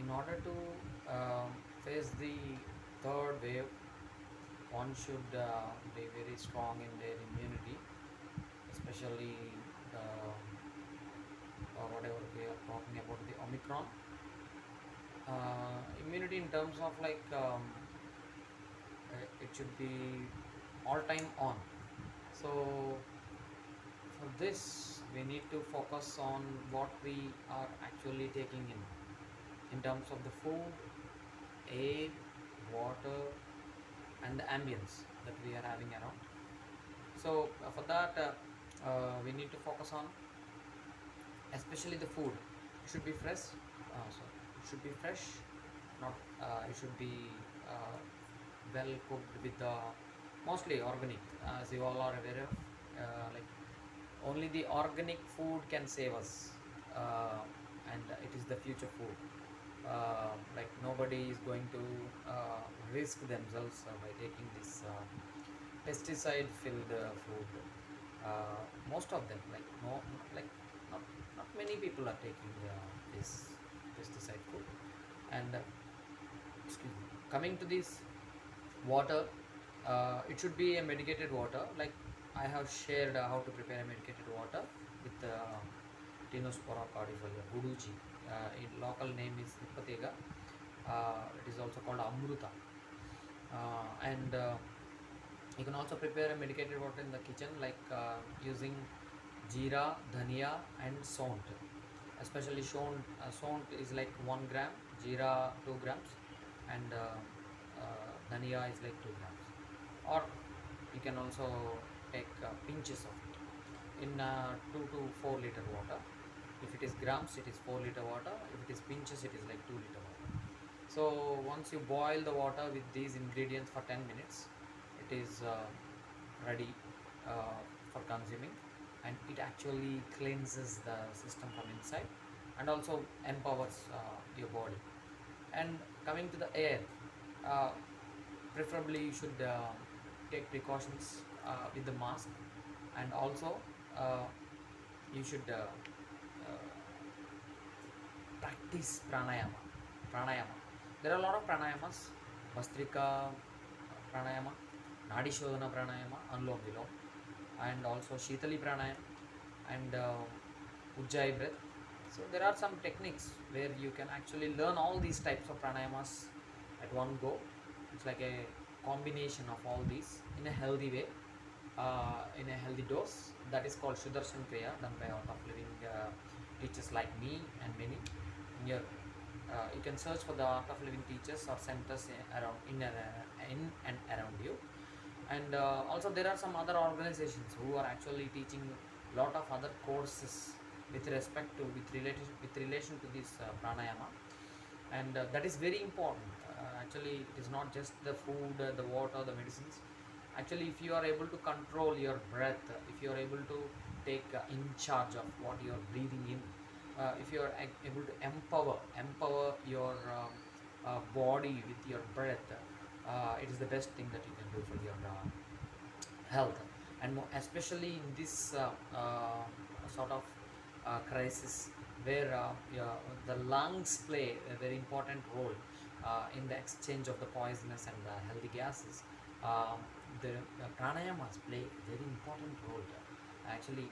in order to face the third wave, one should be very strong in their immunity, especially the whatever we are talking about, the Omicron. Immunity in terms of like it should be all time on. So for this we need to focus on what we are actually taking in terms of the food, air, water, and the ambience that we are having around. So for that we need to focus on especially the food. It should be fresh. It should be fresh, not it should be uh, well cooked with the mostly organic, as you all are aware of. Like only the organic food can save us, and it is the future food. Like nobody is going to risk themselves by taking this pesticide filled food. Most of them, like no, like not, not many people are taking this pesticide food. And excuse me, coming to this water, it should be a medicated water. Like I have shared how to prepare a medicated water with Tinospora cardifolia guduchi. In local name is Nipatega. It is also called Amruta. And you can also prepare a medicated water in the kitchen, like using jeera, dhania, and sont. Especially sont is like 1 gram, jeera 2 grams, and dhania is like 2 grams. Or you can also take pinches of it in 2 to 4 liter water. If it is grams, it is 4 liter water. If it is pinches, it is like 2 liter water. So once you boil the water with these ingredients for 10 minutes, it is ready for consuming, and it actually cleanses the system from inside and also empowers your body. And coming to the air, uh, preferably you should take precautions with the mask, and also uh, you should practice pranayama. There are a lot of pranayamas: Bastrika pranayama, Nadi Shodhana pranayama, Anulom Vilom, and also Shitali pranayama, and Ujjayi breath. So there are some techniques where you can actually learn all these types of pranayamas at one go. It's like a combination of all these in a healthy way, in a healthy dose. That is called Sudarshan Kriya, done by Art of Living teachers like me and many. Here, you can search for the Art of Living teachers or centers around in and around you. And also there are some other organizations who are actually teaching a lot of other courses with respect to with relation to this pranayama, and that is very important. Actually, it is not just the food, the water, the medicines. Actually, if you are able to control your breath, if you are able to take in charge of what you are breathing in, if you are able to empower your body with your breath, it is the best thing that you can do for your health. And especially in this sort of crisis, where yeah, the lungs play a very important role in the exchange of the poisonous and the healthy gases. The pranayamas play a very important role there. Actually,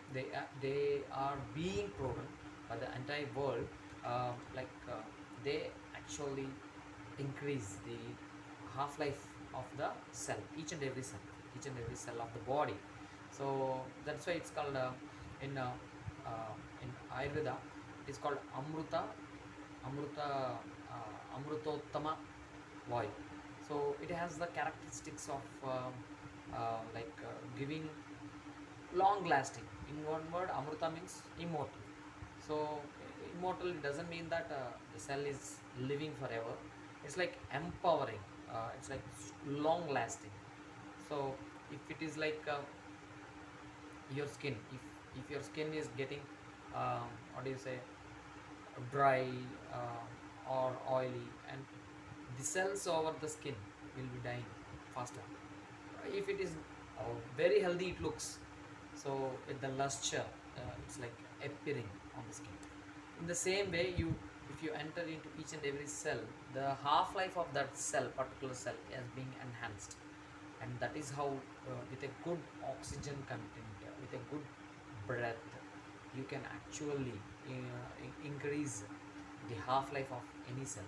they are being proven by the entire world. They actually increase the half-life of the cell, each and every cell of the body. So that's why it's called in Ayurveda, it is called Amruta, Amrutottama Vayu. So it has the characteristics of giving long lasting. In one word, Amruta means immortal. So immortal doesn't mean that the cell is living forever. It's like empowering. It's like long lasting. So if it is like your skin, if your skin is getting what do you say, dry or oily, and the cells over the skin will be dying faster. If it is very healthy, it looks so with the luster, it's like appearing on the skin. In the same way, if you entered into each and every cell, the half-life of that cell, particular cell, is being enhanced. And that is how, with a good oxygen content, with a good breath, you can actually increase the half-life of any cell.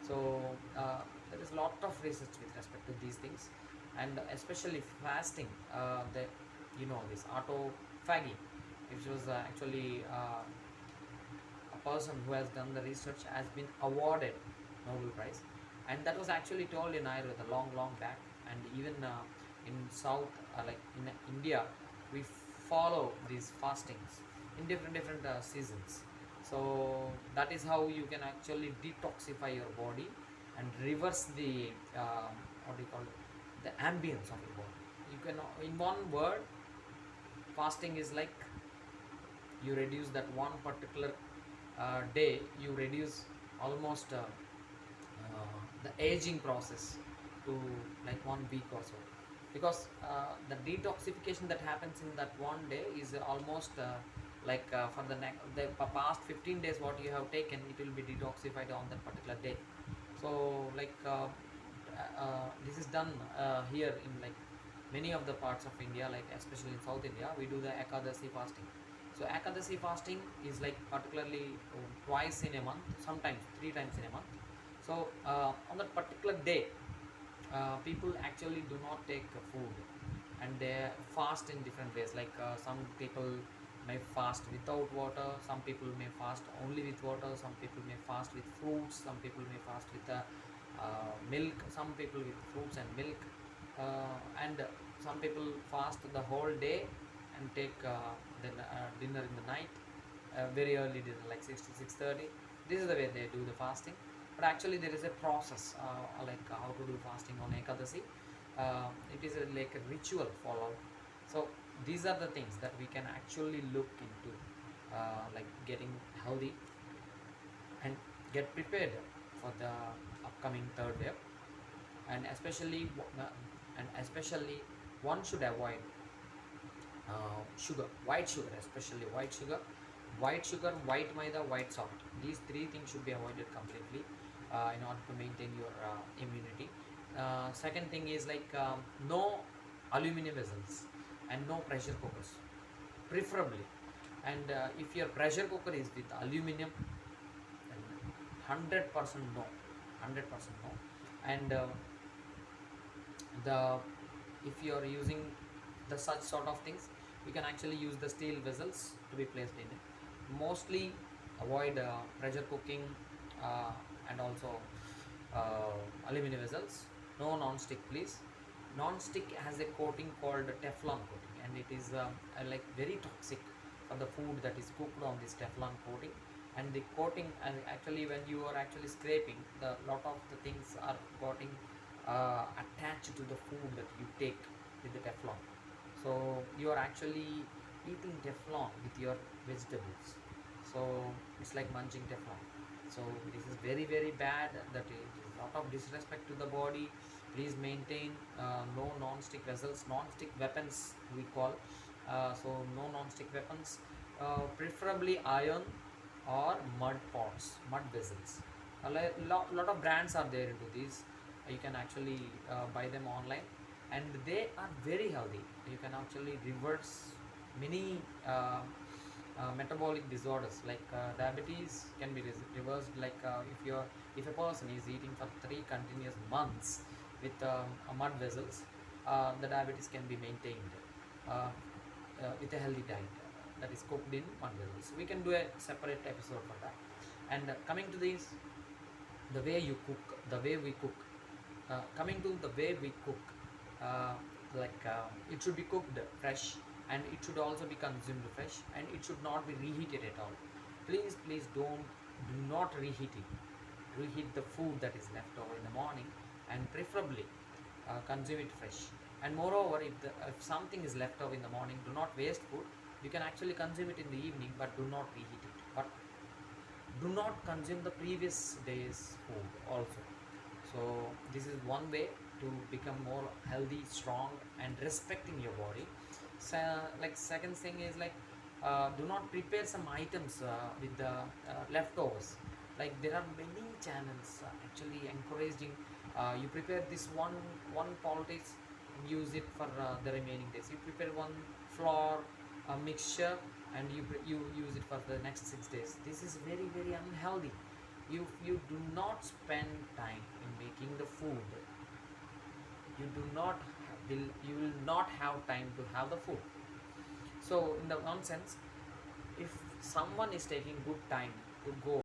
So there is a lot of research with respect to these things, and especially fasting. The this autophagy, which was actually a person who has done the research has been awarded Nobel Prize, and that was actually told in Ayurveda long back. And even in South, like in India, we follow these fastings in different seasons. So that is how you can actually detoxify your body and reverse the what do you call it, the ambience of your body. You can, in one word, fasting is like you reduce that one particular day, you reduce almost the aging process to like 1 week or so, because the detoxification that happens in that one day is almost for the past 15 days what you have taken, it will be detoxified on that particular day. So this is done here in like many of the parts of India, like especially in South India, we do the Ekadasi fasting. So Ekadasi fasting is like particularly twice in a month, sometimes 3 times in a month. So on that particular day, people actually do not take food, and they fast in different ways. Like some people may fast without water, some people may fast only with water, some people may fast with fruits, some people may fast with milk, some people with fruits and milk, and some people fast the whole day and take dinner in the night, very early dinner, like 6 to 6:30. This is the way they do the fasting. But actually there is a process, how to do fasting on Ekadasi. It is like a ritual followed. So these are the things that we can actually look into, like getting healthy and get prepared for the upcoming third wave. And especially one should avoid sugar, white sugar, especially white sugar, white maida, white salt. These three things should be avoided completely in order to maintain your immunity. Second thing is no aluminum vessels and no pressure cookers, preferably. And if your pressure cooker is with aluminum, then 100% no, 100% no. And the if you are using the such sort of things, you can actually use the steel vessels to be placed in it. Mostly avoid pressure cooking, and also aluminum vessels. No non-stick, please. Non-stick has a coating called Teflon coating, and it is like very toxic for the food that is cooked on this Teflon coating. And the coating, and actually when you are actually scraping, the lot of the things are getting attached to the food that you take with the Teflon. So you are actually eating Teflon with your vegetables. So it's like munching Teflon. So this is very bad. That is a lot of disrespect to the body. Please maintain no non-stick vessels, non-stick weapons we call. So no non-stick weapons, preferably iron or mud pots, mud vessels. A lot of brands are there into these. You can actually buy them online, and they are very healthy. You can actually reverse many metabolic disorders, like diabetes can be reversed. Like if a person is eating for 3 continuous months with mud vessels, the diabetes can be maintained with a healthy diet that is cooked in mud vessels. We can do a separate episode for that. And coming to this, the way you cook, the way we cook. Coming to the way we cook, it should be cooked fresh, and it should also be consumed fresh, and it should not be reheated at all. Please do not reheat it. Reheat the food that is left over in the morning, and preferably consume it fresh. And moreover, if something is left over in the morning, do not waste food. You can actually consume it in the evening, but do not reheat it. But do not consume the previous day's food also. So this is one way to become more healthy, strong, and respecting your body. So, like second thing is do not prepare some items with the leftovers. Like there are many channels actually encouraging, you prepare this one politics and use it for the remaining days. You prepare one flour mixture and you use it for the next 6 days. This is very very unhealthy. You do not spend time in making the food, you do not you will not have time to have the food. So in the one sense, if someone is taking good time to go